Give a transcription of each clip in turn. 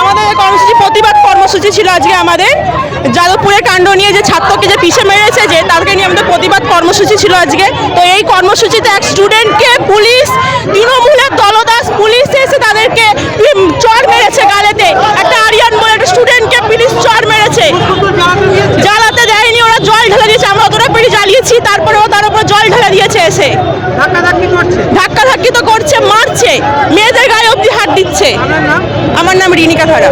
আমাদের কর্মসূচি প্রতিবাদ কর্মসূচি ছিল আজকে আমাদের যাদবপুরের কাণ্ড নিয়ে, যে ছাত্রকে যে পিষে মেরেছে, যে তাকে নিয়ে আমাদের প্রতিবাদ কর্মসূচি ছিল আজকে। তো এই কর্মসূচিতে এক স্টুডেন্টকে পুলিশ, তৃণমূলের দলদাস পুলিশ এসে তাদেরকে চড় মেরেছে গালেতে। একটা আরিয়ান বলে একটা স্টুডেন্টকে পুলিশ চড় মেরেছে, জ্বালাতে দেয়নি, ওরা জল ঢেলে দিয়েছে। আমরা অতটা পেরে জ্বালিয়েছি, তারপরে ও তার উপর জল ঢেলে দিয়েছে এসে। ধাক্কাধাক্কি তো করছে, মারছে, মেয়েদের গায়ে অব্দি হাত দিচ্ছে। আমার নাম রিনিকা খাড়া।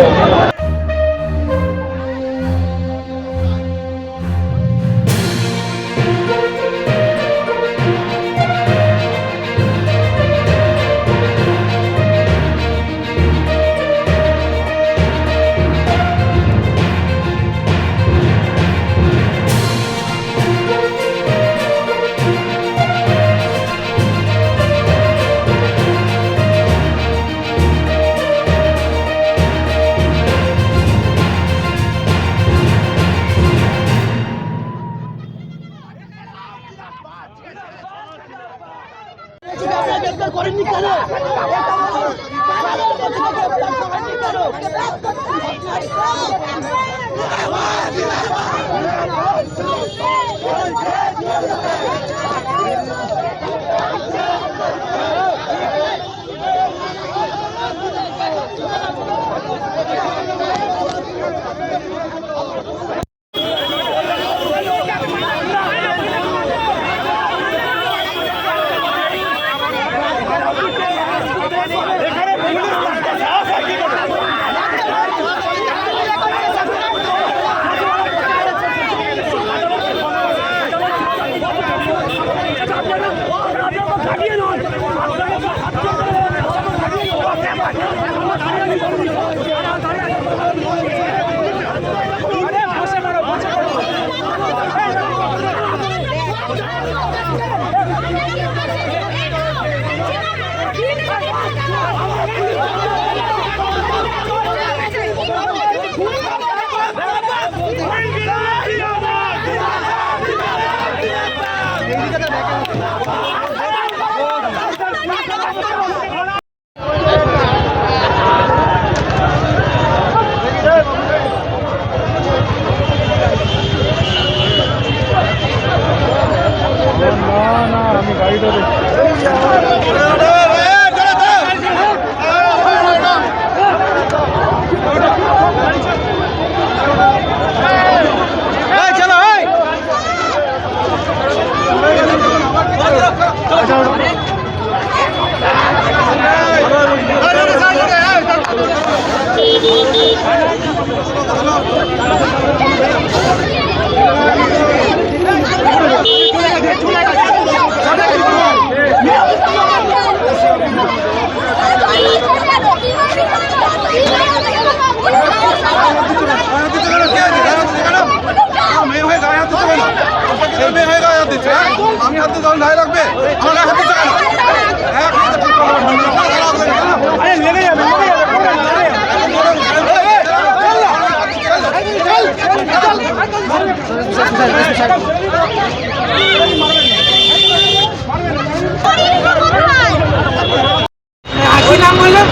আমি হাতে জল ঢাই রাখবে আমার হাতে চাই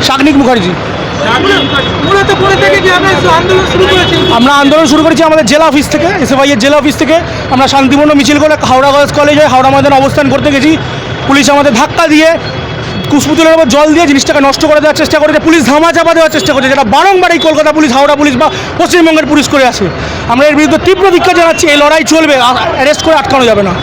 শাকনিক মুখার্জি। আমরা আন্দোলন শুরু করেছি আমাদের জেলা অফিস থেকে, এসএফআই-এর জেলা অফিস থেকে। আমরা শান্তিপূর্ণ মিছিল করে হাওড়া গার্লস কলেজ হয়ে হাওড়া ময়দানে অবস্থান করতে গেছি। পুলিশ আমাদের ধাক্কা দিয়ে, কুশপুতুলের উপর জল দিয়ে জিনিসটাকে নষ্ট করে দেওয়ার চেষ্টা করেছে। পুলিশ ধামাচাপা দেওয়ার চেষ্টা করেছে, যেটা বারংবার এই কলকাতা পুলিশ, হাওড়া পুলিশ বা পশ্চিমবঙ্গের পুলিশ করে আসে। আমরা এর বিরুদ্ধে তীব্র ধিক্কার জানাচ্ছি। এই লড়াই চলবে, অ্যারেস্ট করে আটকানো যাবে না।